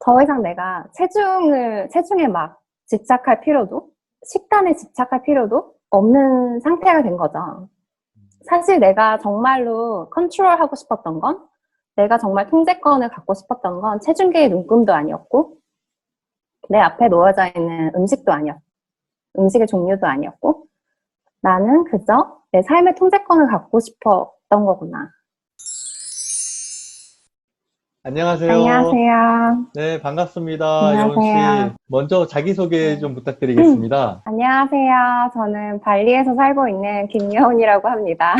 더 이상 내가 체중에 막 집착할 필요도, 식단에 집착할 필요도 없는 상태가 된 거죠. 사실 내가 정말로 컨트롤하고 싶었던 건, 내가 정말 통제권을 갖고 싶었던 건 체중계의 눈금도 아니었고, 내 앞에 놓여져 있는 음식도 아니었고, 음식의 종류도 아니었고, 나는 그저 내 삶의 통제권을 갖고 싶었던 거구나. 안녕하세요. 안녕하세요. 네, 반갑습니다. 여운 씨. 안녕하세요. 먼저 자기소개 네. 좀 부탁드리겠습니다. 안녕하세요. 저는 발리에서 살고 있는 김여운이라고 합니다.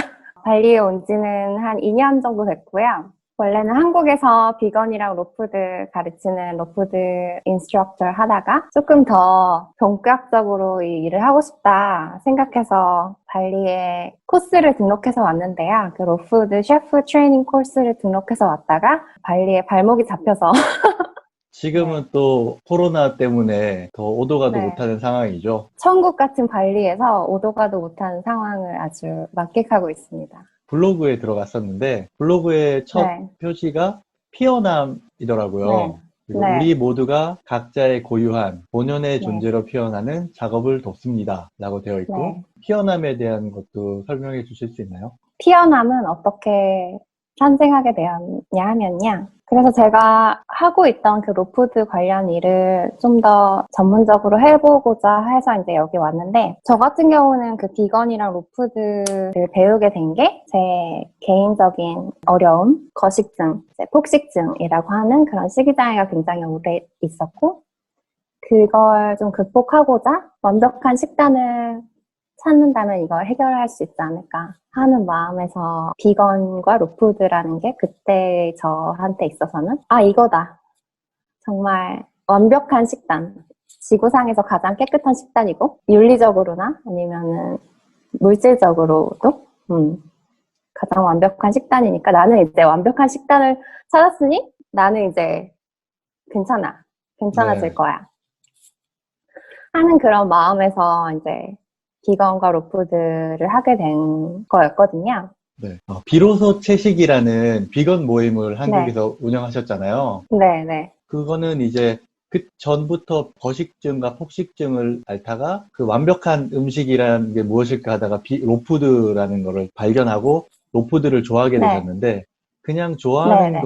발리에 온 지는 한 2년 정도 됐고요. 원래는 한국에서 비건이랑 로푸드 가르치는 로푸드 인스트럭터 하다가 조금 더 본격적으로 이 일을 하고 싶다 생각해서 발리에 코스를 등록해서 왔는데요. 그 로푸드 셰프 트레이닝 코스를 등록해서 왔다가 발리에 발목이 잡혀서 네. 지금은 또 코로나 때문에 더 오도 가도 네. 못하는 상황이죠. 천국 같은 발리에서 오도 가도 못하는 상황을 아주 만끽하고 있습니다. 블로그에 들어갔었는데, 블로그의 첫 네, 표지가 네, 피어남이더라고요. 그리고 네, 우리 모두가 각자의 고유한 본연의 네, 존재로 피어나는 작업을 돕습니다. 라고 되어 있고, 네. 피어남에 대한 것도 설명해 주실 수 있나요? 피어남은 어떻게 탄생하게 되었냐 하면요. 그래서 제가 하고 있던 그 로푸드 관련 일을 좀 더 전문적으로 해보고자 해서 이제 여기 왔는데, 저 같은 경우는 그 비건이랑 로푸드를 배우게 된 게 제 개인적인 어려움, 거식증, 이제 폭식증이라고 하는 그런 식이장애가 굉장히 오래 있었고, 그걸 좀 극복하고자 완벽한 식단을 찾는다면 이걸 해결할 수 있지 않을까 하는 마음에서 비건과 로푸드라는 게 그때 저한테 있어서는 이거다. 정말 완벽한 식단. 지구상에서 가장 깨끗한 식단이고 윤리적으로나 아니면은 물질적으로도 가장 완벽한 식단이니까 나는 이제 완벽한 식단을 찾았으니 나는 이제 괜찮아질 네. 거야 하는 그런 마음에서 이제 비건과 로푸드를 하게 된 거였거든요. 네. 비로소 채식이라는 비건 모임을 네, 한국에서 운영하셨잖아요. 네, 네, 그거는 이제 그 전부터 거식증과 폭식증을 앓다가 그 완벽한 음식이라는 게 무엇일까 하다가 로푸드라는 거를 발견하고 로푸드를 좋아하게 네, 되셨는데 그냥 네, 좋아하는 네,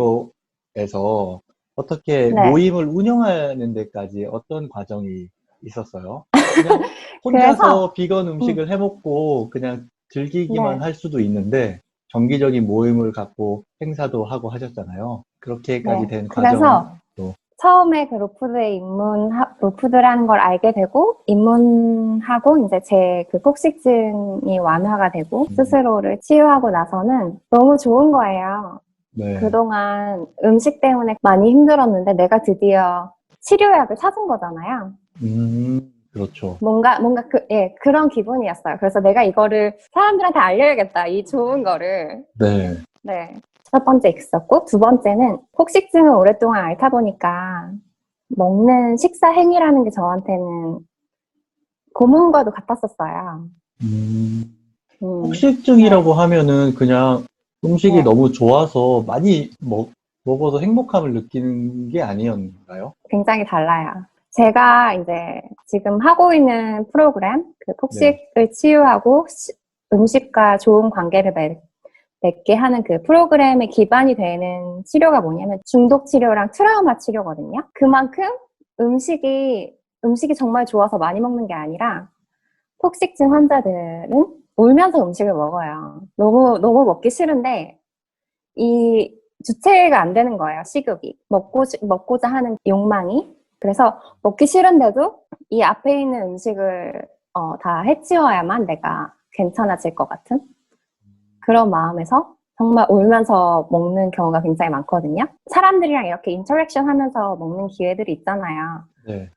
거에서 어떻게 네. 모임을 운영하는 데까지 어떤 과정이 있었어요? 그냥 그래서, 혼자서 비건 음, 음식을 해먹고 그냥 즐기기만 네, 할 수도 있는데 정기적인 모임을 갖고 행사도 하고 하셨잖아요. 그렇게까지 네. 된 과정도 그래서 처음에 그 로푸드라는 걸 알게 되고, 입문하고, 이제 제 그 폭식증이 완화가 되고, 음, 스스로를 치유하고 나서는 너무 좋은 거예요. 네. 그동안 음식 때문에 많이 힘들었는데 내가 드디어 치료약을 찾은 거잖아요. 그렇죠. 그런 기분이었어요. 그래서 내가 이거를 사람들한테 알려야겠다. 이 좋은 거를. 네. 네. 첫 번째 있었고, 두 번째는 폭식증을 오랫동안 앓다 보니까 먹는 식사 행위라는 게 저한테는 고문과도 같았었어요. 음, 네. 폭식증이라고 하면은 그냥 음식이 네. 너무 좋아서 많이 먹어서 행복함을 느끼는 게 아니었나요? 굉장히 달라요. 제가 이제 지금 하고 있는 프로그램, 그 네. 폭식을 치유하고 음식과 좋은 관계를 맺게 하는 그 프로그램의 기반이 되는 치료가 뭐냐면 중독 치료랑 트라우마 치료거든요. 그만큼 음식이, 음식이 정말 좋아서 많이 먹는 게 아니라 폭식증 환자들은 울면서 음식을 먹어요. 너무 먹기 싫은데 이 주체가 안 되는 거예요, 식욕이. 먹고자 하는 욕망이. 그래서 먹기 싫은데도 이 앞에 있는 음식을 다 해치워야만 내가 괜찮아질 것 같은 그런 마음에서 정말 울면서 먹는 경우가 굉장히 많거든요. 사람들이랑 이렇게 인터랙션 하면서 먹는 기회들이 있잖아요. 네.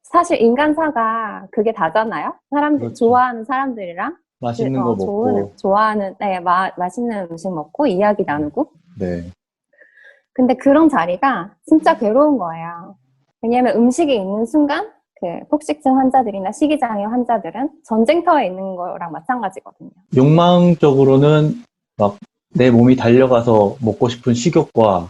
사실 인간사가 그게 다잖아요. 그렇죠. 좋아하는 사람들이랑 맛있는 거 먹고, 좋아하는, 네, 맛있는 음식 먹고 이야기 네. 나누고. 네. 근데 그런 자리가 진짜 괴로운 거예요. 왜냐면 음식이 있는 순간 그 폭식증 환자들이나 식이장애 환자들은 전쟁터에 있는 거랑 마찬가지거든요. 욕망적으로는 막 내 몸이 달려가서 먹고 싶은 식욕과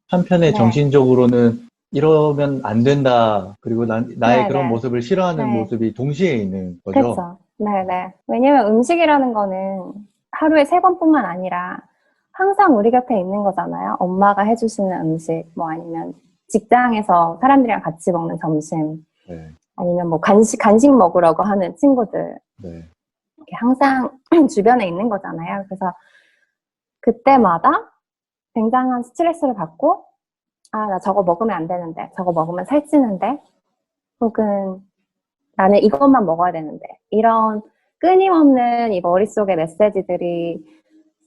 한편에 네, 정신적으로는 이러면 안 된다. 그리고 나의 그런 네네. 모습을 싫어하는 네. 모습이 동시에 있는 거죠. 그쵸. 네네. 왜냐면 음식이라는 거는 하루에 3번뿐만 아니라 항상 우리 곁에 있는 거잖아요. 엄마가 해주시는 음식, 뭐 아니면 직장에서 사람들이랑 같이 먹는 점심, 네, 아니면 뭐 간식 먹으려고 하는 친구들, 네. 이렇게 항상 주변에 있는 거잖아요. 그래서 그때마다 굉장한 스트레스를 받고, 아, 나 저거 먹으면 안 되는데, 저거 먹으면 살찌는데, 혹은 나는 이것만 먹어야 되는데, 이런 끊임없는 이 머릿속의 메시지들이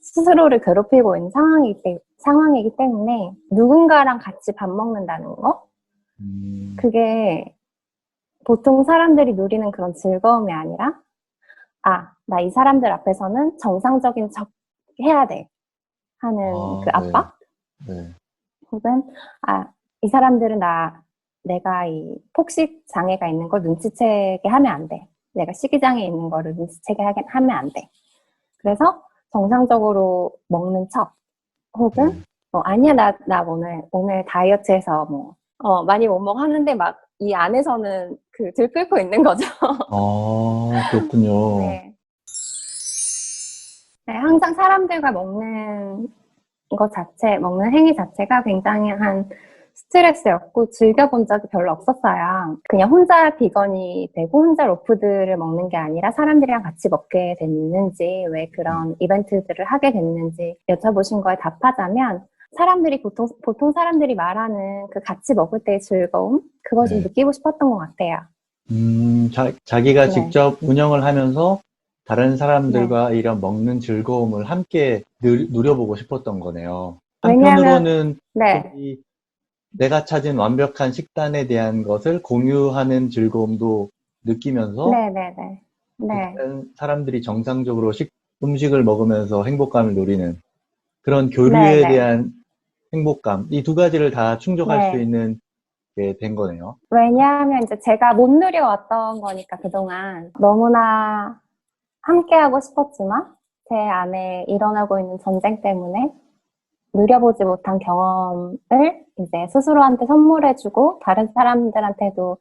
스스로를 괴롭히고 있는 상황이기 때문에 누군가랑 같이 밥 먹는다는 거? 음, 그게 보통 사람들이 누리는 그런 즐거움이 아니라, 아, 나 이 사람들 앞에서는 정상적인 척 해야 돼 하는 그 네, 압박? 네. 혹은, 아, 이 사람들은 내가 이 폭식 장애가 있는 걸 눈치채게 하면 안 돼. 내가 식이장애 있는 거를 눈치채게 하면 안 돼. 그래서 정상적으로 먹는 척, 혹은, 네. 아니야, 나 오늘 다이어트해서 많이 못 먹어 하는데 막 이 안에서는 들끓고 있는 거죠. 그렇군요. 네. 네, 항상 사람들과 먹는 먹는 행위 자체가 굉장히 한 스트레스였고 즐겨본 적이 별로 없었어요. 그냥 혼자 비건이 되고 혼자 로푸드를 먹는 게 아니라 사람들이랑 같이 먹게 됐는지, 왜 음, 그런 이벤트들을 하게 됐는지 여쭤보신 거에 답하자면, 사람들이 보통 사람들이 말하는 그 같이 먹을 때의 즐거움? 그걸 좀 네. 느끼고 싶었던 것 같아요. 자기가 네. 직접 운영을 하면서 다른 네. 사람들과 이런 먹는 즐거움을 함께 누려보고 싶었던 거네요. 왜냐하면, 한편으로는 네. 이 내가 찾은 완벽한 식단에 대한 것을 공유하는 즐거움도 느끼면서 네네네. 네. 다른 사람들이 정상적으로 음식을 먹으면서 행복감을 누리는 그런 교류에 네네. 대한 행복감, 이 두 가지를 다 충족할 수 네. 있는 게 된 거네요. 왜냐하면 이제 제가 못 누려왔던 거니까 그동안 너무나 함께하고 싶었지만 제 안에 일어나고 있는 전쟁 때문에 누려보지 못한 경험을 이제 스스로한테 선물해주고 다른 사람들한테도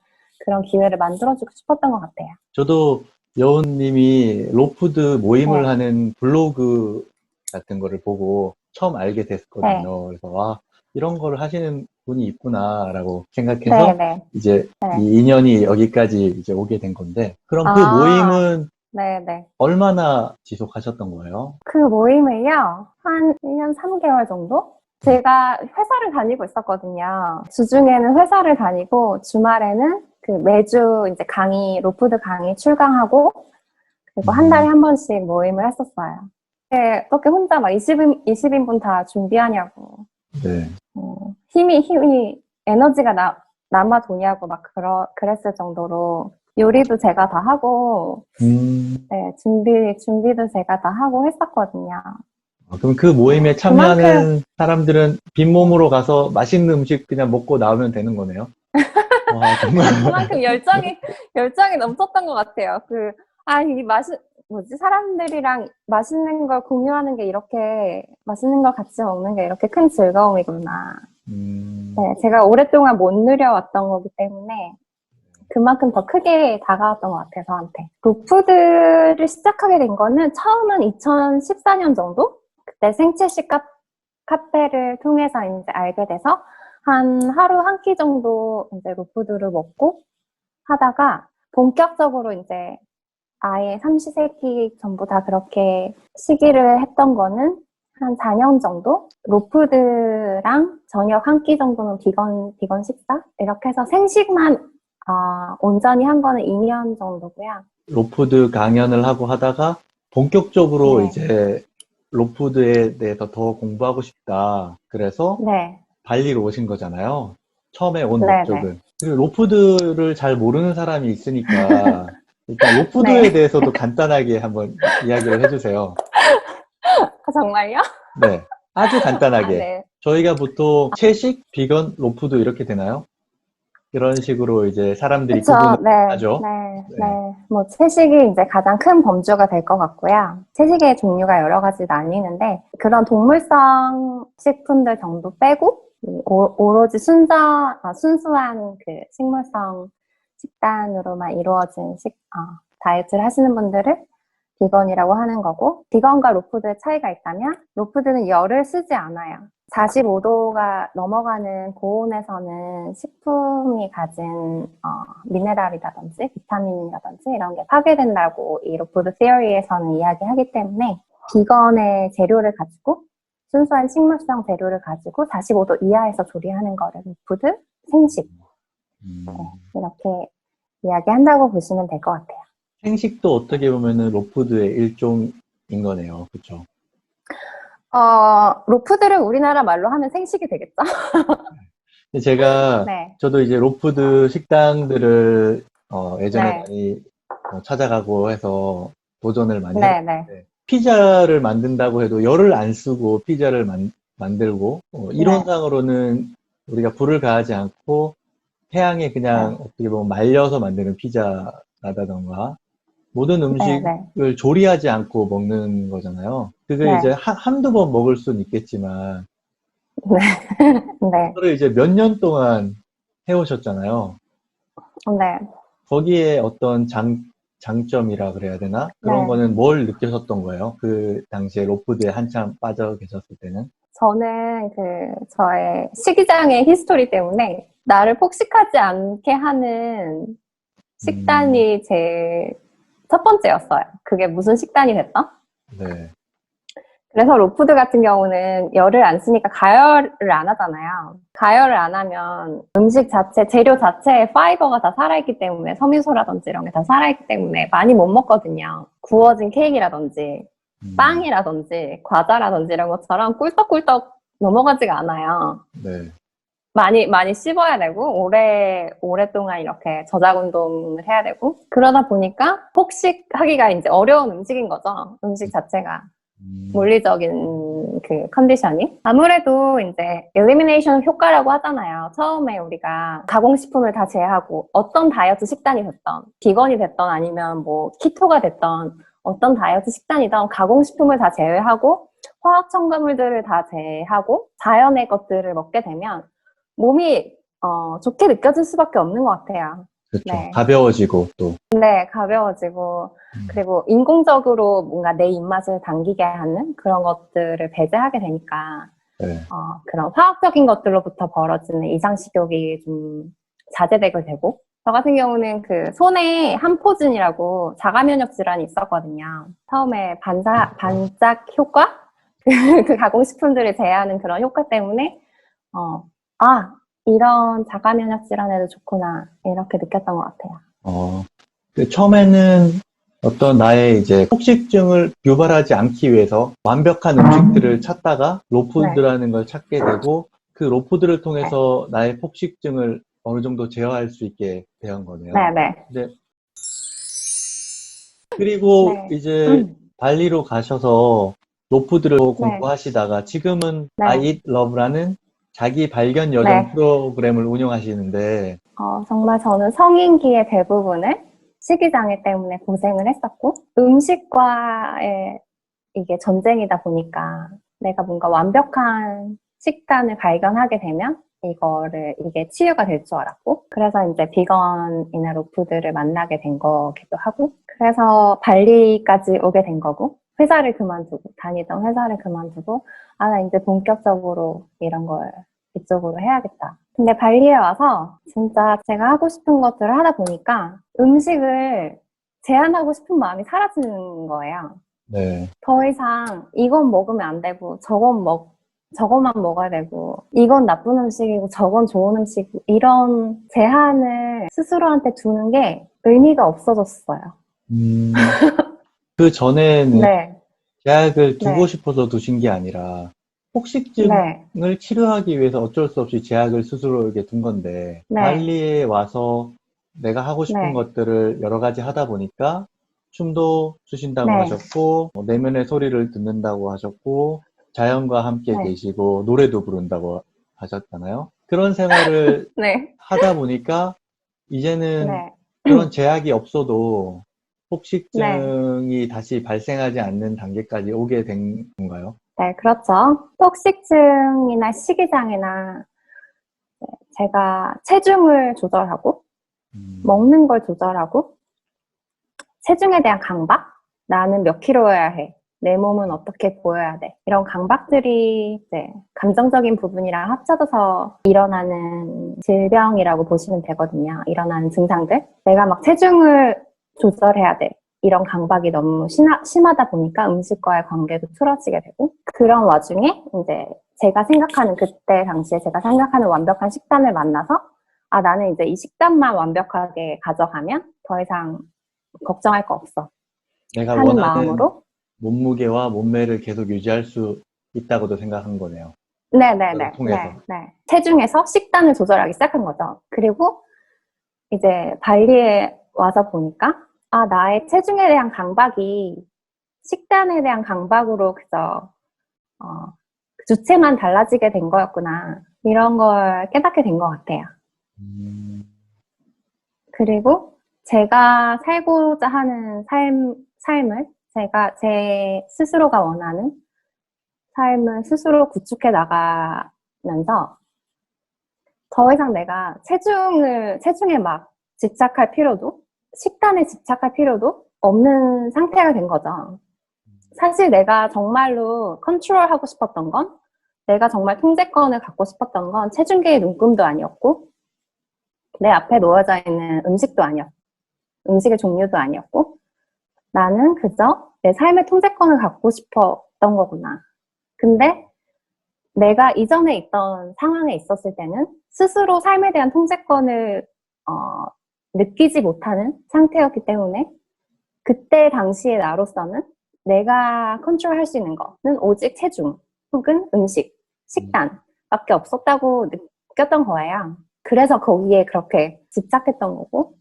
그런 기회를 만들어주고 싶었던 것 같아요. 저도 여운님이 로푸드 모임을 네, 하는 블로그 같은 거를 보고 처음 알게 네, 됐거든요. 그래서, 이런 거를 하시는 분이 있구나라고 네, 생각해서 네, 이제 네. 이 인연이 여기까지 이제 오게 된 건데, 그럼 그 아, 모임은 네, 네. 얼마나 지속하셨던 거예요? 그 모임을요, 한 1년 3개월 정도? 제가 회사를 다니고 있었거든요. 주중에는 회사를 다니고, 주말에는 매주 이제 로푸드 강의 출강하고, 그리고 한 달에 음, 한 번씩 모임을 했었어요. 어떻게 혼자 막 20인분 다 준비하냐고. 네. 에너지가 남아 도냐고 막 그랬을 정도로 요리도 제가 다 하고, 음, 네, 준비도 제가 다 하고 했었거든요. 그럼 그 모임에 그만큼, 참여하는 사람들은 네, 빈몸으로 가서 맛있는 음식 그냥 먹고 나오면 되는 거네요? 와, 정말. 그만큼 열정이 넘쳤던 것 같아요. 사람들이랑 맛있는 걸 공유하는 게 이렇게, 맛있는 걸 같이 먹는 게 이렇게 큰 즐거움이구나. 음, 네, 제가 오랫동안 못 누려왔던 거기 때문에 그만큼 더 크게 다가왔던 것 같아요, 저한테. 록푸드를 시작하게 된 거는 처음은 2014년 정도? 그때 생채식 카페를 통해서 이제 알게 돼서 하루 한 끼 정도 이제 록푸드를 먹고 하다가 본격적으로 이제 아예 삼시세끼 전부 다 그렇게 시기를 했던 거는 한 4년 정도? 로푸드랑 저녁 한 끼 정도는 비건 식사? 이렇게 해서 생식만 온전히 한 거는 2년 정도고요. 로푸드 강연을 하고 하다가 본격적으로 네, 이제 로푸드에 대해서 더 공부하고 싶다. 그래서 네, 발리로 오신 거잖아요. 처음에 온 네, 네. 목적은. 그리고 로푸드를 잘 모르는 사람이 있으니까 일단 로푸드에 네. 대해서도 간단하게 한번 이야기를 해주세요. 정말요? 네. 아주 아, 간단하게. 네. 저희가 보통 채식, 비건, 로푸드 이렇게 되나요? 이런 식으로 이제 사람들이 그쵸. 구분을 네, 하죠. 네, 네. 네. 채식이 이제 가장 큰 범주가 될 것 같고요. 채식의 종류가 여러 가지 나뉘는데, 그런 동물성 식품들 정도 빼고, 오로지 순수한 그 식물성 식단으로만 이루어진 다이어트를 하시는 분들을 비건이라고 하는 거고, 비건과 로푸드의 차이가 있다면, 로푸드는 열을 쓰지 않아요. 45도가 넘어가는 고온에서는 식품이 가진 미네랄이라든지 비타민이라든지 이런 게 파괴된다고 이 로푸드 시어리에서는 이야기하기 때문에 비건의 재료를 가지고 순수한 식물성 재료를 가지고 45도 이하에서 조리하는 거를 로푸드, 생식 이렇게 이야기한다고 보시면 될 것 같아요. 생식도 어떻게 보면은 로푸드의 일종인 거네요. 그렇죠? 로푸드를 우리나라 말로 하면 생식이 되겠죠? 제가 네. 저도 이제 로푸드 식당들을 예전에 네. 많이 찾아가고 해서 도전을 많이 네, 해봤는데 피자를 만든다고 해도 열을 안 쓰고 피자를 만들고 이론상으로는 우리가 불을 가하지 않고 태양에 그냥 어떻게 보면 말려서 만드는 피자라던가 모든 음식을 조리하지 않고 먹는 거잖아요. 그게 이제 한두 번 먹을 수는 있겠지만 그거를 이제 몇 년 동안 해오셨잖아요. 네. 거기에 어떤 장점이라 그래야 되나? 그런 거는 뭘 느끼셨던 거예요? 그 당시에 로푸드에 한참 빠져 계셨을 때는? 저는 저의 식이장의 히스토리 때문에 나를 폭식하지 않게 하는 식단이 제 첫 번째였어요. 그게 무슨 식단이 됐다? 네. 그래서 로푸드 같은 경우는 열을 안 쓰니까 가열을 안 하잖아요. 가열을 안 하면 음식 자체, 재료 자체에 파이버가 다 살아있기 때문에 섬유소라든지 이런 게 다 살아있기 때문에 많이 못 먹거든요. 구워진 케이크라든지 빵이라든지 과자라든지 이런 것처럼 꿀떡꿀떡 넘어가지가 않아요. 네. 많이 씹어야 되고 오랫동안 이렇게 저작 운동을 해야 되고 그러다 보니까 폭식하기가 이제 어려운 음식인 거죠. 음식 자체가. 물리적인 그 컨디션이. 아무래도 이제 엘리미네이션 효과라고 하잖아요. 처음에 우리가 가공식품을 다 제외하고 어떤 다이어트 식단이 됐던, 비건이 됐던 아니면 뭐 키토가 됐던 어떤 다이어트 식단이든 가공식품을 다 제외하고 화학 첨가물들을 다 제외하고 자연의 것들을 먹게 되면 몸이 좋게 느껴질 수밖에 없는 것 같아요. 그렇죠. 네. 가벼워지고 또. 네, 가벼워지고 그리고 인공적으로 뭔가 내 입맛을 당기게 하는 그런 것들을 배제하게 되니까 그런 화학적인 것들로부터 벌어지는 이상식욕이 좀 자제되게 되고 저 같은 경우는 그 손에 함포진이라고 자가면역 질환이 있었거든요. 처음에 반짝 효과? 그 가공식품들을 제외하는 그런 효과 때문에 이런 자가면역 질환에도 좋구나 이렇게 느꼈던 것 같아요. 처음에는 어떤 나의 이제 폭식증을 유발하지 않기 위해서 완벽한 음식들을 찾다가 로푸드라는 걸 찾게 되고 그 로푸드를 통해서 나의 폭식증을 어느 정도 제어할 수 있게 된 거네요. 네. 그리고 이제 발리로 가셔서 로푸드를 공부하시다가 지금은 I Eat Love라는 자기 발견 여정 프로그램을 운영하시는데 정말 저는 성인기의 대부분을 식이장애 때문에 고생을 했었고 음식과의 이게 전쟁이다 보니까 내가 뭔가 완벽한 식단을 발견하게 되면 이게 치유가 될 줄 알았고 그래서 이제 비건이나 로푸드를 만나게 된 거기도 하고 그래서 발리까지 오게 된 거고 다니던 회사를 그만두고 나 이제 본격적으로 이런 걸 이쪽으로 해야겠다. 근데 발리에 와서 진짜 제가 하고 싶은 것들을 하다 보니까 음식을 제한하고 싶은 마음이 사라지는 거예요. 네. 더 이상 이건 먹으면 안 되고 저것만 먹어야 되고 이건 나쁜 음식이고 저건 좋은 음식이고 이런 제한을 스스로한테 두는 게 의미가 없어졌어요. 그 전에는 제약을 두고 싶어서 두신 게 아니라 폭식증을 치료하기 위해서 어쩔 수 없이 제약을 스스로에게 둔 건데 발리에 와서 내가 하고 싶은 것들을 여러 가지 하다 보니까 춤도 추신다고 하셨고 내면의 소리를 듣는다고 하셨고 자연과 함께 계시고 노래도 부른다고 하셨잖아요. 그런 생활을 하다 보니까 이제는 그런 제약이 없어도 폭식증이 다시 발생하지 않는 단계까지 오게 된 건가요? 네, 그렇죠. 폭식증이나 식이장애나 제가 체중을 조절하고 먹는 걸 조절하고 체중에 대한 강박? 나는 몇 킬로여야 해. 내 몸은 어떻게 보여야 돼. 이런 강박들이 이제 감정적인 부분이랑 합쳐져서 일어나는 질병이라고 보시면 되거든요. 일어나는 증상들. 내가 막 체중을 조절해야 돼. 이런 강박이 너무 심하다 보니까 음식과의 관계도 틀어지게 되고 그런 와중에 이제 제가 생각하는 그때 당시에 제가 생각하는 완벽한 식단을 만나서 아 나는 이제 이 식단만 완벽하게 가져가면 더 이상 걱정할 거 없어 내가 하는 원하는 마음으로 몸무게와 몸매를 계속 유지할 수 있다고도 생각한 거네요. 그걸 네네네 통해서. 네. 체중에서 식단을 조절하기 시작한 거죠. 그리고 이제 발리에 와서 보니까 아 나의 체중에 대한 강박이 식단에 대한 강박으로 그저 주체만 달라지게 된 거였구나 이런 걸 깨닫게 된 것 같아요. 그리고 제가 살고자 하는 삶을 제가 제 스스로가 원하는 삶을 스스로 구축해 나가면서 더 이상 내가 체중에 막 집착할 필요도 식단에 집착할 필요도 없는 상태가 된 거죠. 사실 내가 정말로 컨트롤하고 싶었던 건 내가 정말 통제권을 갖고 싶었던 건 체중계의 눈금도 아니었고 내 앞에 놓여져 있는 음식도 아니었고 음식의 종류도 아니었고 나는 그저 내 삶의 통제권을 갖고 싶었던 거구나. 근데 내가 이전에 있던 상황에 있었을 때는 스스로 삶에 대한 통제권을 느끼지 못하는 상태였기 때문에 그때 당시의 나로서는 내가 컨트롤할 수 있는 거는 오직 체중 혹은 음식, 식단밖에 없었다고 느꼈던 거예요. 그래서 거기에 그렇게 집착했던 거고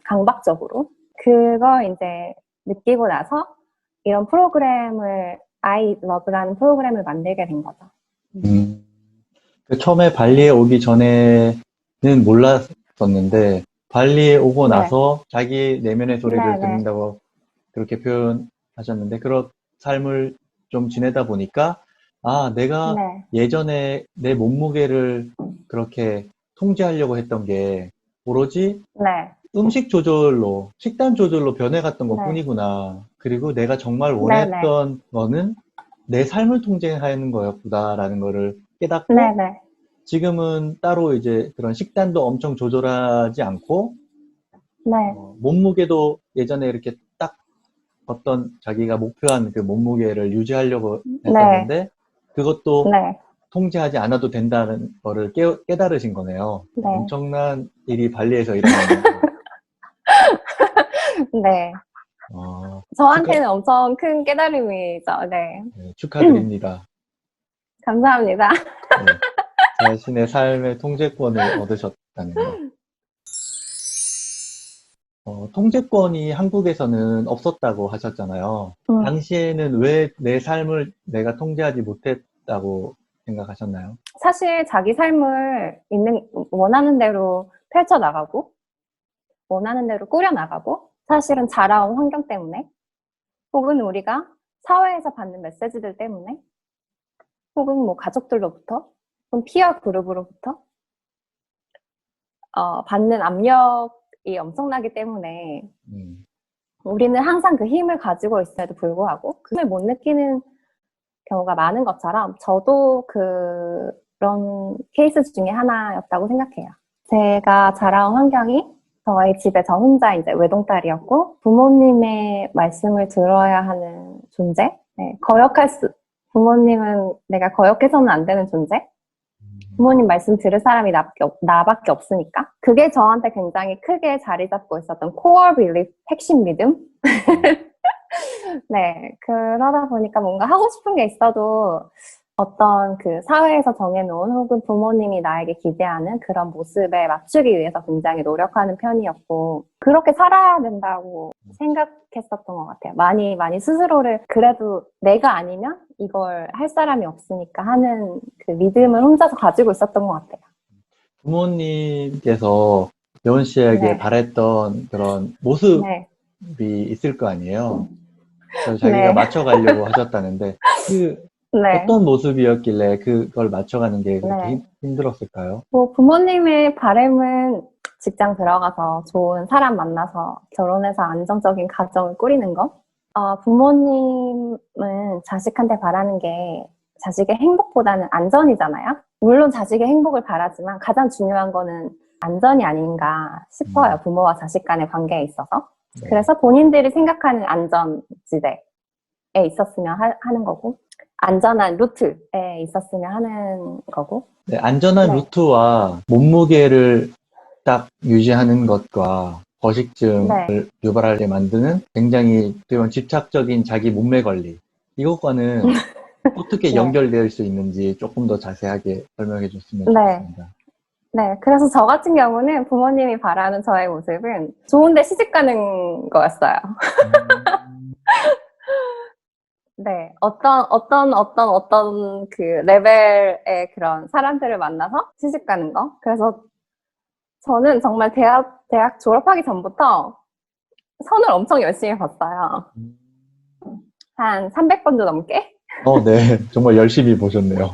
강박적으로 그걸 이제 느끼고 나서 이런 프로그램을 I Love라는 프로그램을 만들게 된 거죠. 처음에 발리에 오기 전에는 몰랐었는데 발리에 오고 네. 나서 자기 내면의 소리를 네, 네. 듣는다고 그렇게 표현하셨는데 그런 삶을 좀 지내다 보니까 아, 내가 네. 예전에 내 몸무게를 그렇게 통제하려고 했던 게 오로지 네. 음식 조절로, 식단 조절로 변해갔던 네. 것뿐이구나. 그리고 내가 정말 네, 네. 원했던 거는 내 삶을 통제하는 거였구나라는 거를 깨닫고 네, 네. 지금은 따로 이제 그런 식단도 엄청 조절하지 않고 네. 몸무게도 예전에 이렇게 딱 어떤 자기가 목표한 그 몸무게를 유지하려고 네. 했었는데 그것도 네. 통제하지 않아도 된다는 거를 깨달으신 거네요. 네. 엄청난 일이 발리에서 일어났네요. 네. 저한테는 엄청 큰 깨달음이죠. 네. 네, 축하드립니다. 감사합니다. 네, 자신의 삶의 통제권을 얻으셨다는 거. 통제권이 한국에서는 없었다고 하셨잖아요. 당시에는 왜 내 삶을 내가 통제하지 못했다고 생각하셨나요? 사실 자기 삶을 원하는 대로 펼쳐나가고, 원하는 대로 꾸려나가고, 사실은 자라온 환경 때문에, 혹은 우리가 사회에서 받는 메시지들 때문에, 혹은 뭐 가족들로부터, 혹은 피어 그룹으로부터, 받는 압력이 엄청나기 때문에, 우리는 항상 그 힘을 가지고 있음에도 불구하고, 그 힘을 못 느끼는 경우가 많은 것처럼, 저도 그런 케이스 중에 하나였다고 생각해요. 제가 자라온 환경이 저희 집에 저 혼자 이제 외동딸이었고, 부모님의 말씀을 들어야 하는 존재? 네, 부모님은 내가 거역해서는 안 되는 존재? 부모님 말씀 들을 사람이 나밖에 없으니까. 그게 저한테 굉장히 크게 자리 잡고 있었던 core belief, 핵심 믿음? 네, 그러다 보니까 뭔가 하고 싶은 게 있어도 어떤 그 사회에서 정해놓은 혹은 부모님이 나에게 기대하는 그런 모습에 맞추기 위해서 굉장히 노력하는 편이었고, 그렇게 살아야 된다고 생각했었던 것 같아요. 많이 스스로를 그래도 내가 아니면 이걸 할 사람이 없으니까 하는 그 믿음을 혼자서 가지고 있었던 것 같아요. 부모님께서 여은 씨에게 네. 바랬던 그런 모습이 네. 있을 거 아니에요. 그래서 자기가 맞춰가려고 하셨다는데, 네. 어떤 모습이었길래 그걸 맞춰가는 게 그렇게 네. 힘들었을까요? 뭐 부모님의 바람은 직장 들어가서 좋은 사람 만나서 결혼해서 안정적인 가정을 꾸리는 거? 부모님은 자식한테 바라는 게 자식의 행복보다는 안전이잖아요. 물론 자식의 행복을 바라지만 가장 중요한 거는 안전이 아닌가 싶어요. 부모와 자식 간의 관계에 있어서. 네. 그래서 본인들이 생각하는 안전지대에 있었으면 하는 거고, 안전한 루트에 있었으면 하는 거고. 네, 안전한 네. 루트와 몸무게를 딱 유지하는 것과 거식증을 유발하게 만드는 굉장히 집착적인 자기 몸매 관리. 이것과는 어떻게 네. 연결될 수 있는지 조금 더 자세하게 설명해 줬으면 네. 좋겠습니다. 네. 그래서 저 같은 경우는 부모님이 바라는 저의 모습은 좋은데 시집 가는 거였어요. 네. 어떤 그 레벨의 그런 사람들을 만나서 시집 가는 거. 그래서 저는 정말 대학 졸업하기 전부터 선을 엄청 열심히 봤어요. 한 300번도 넘게? 네. 정말 열심히 보셨네요.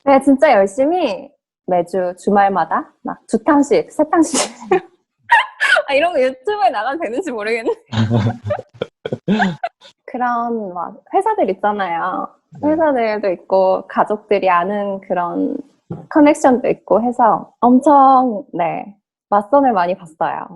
네, 진짜 열심히 매주 주말마다 막 2탕씩, 3탕씩. 이런 거 유튜브에 나가도 되는지 모르겠는데. 그런 막 회사들 있잖아요. 회사들도 있고 가족들이 아는 그런 커넥션도 있고 해서 엄청 네 맞선을 많이 봤어요.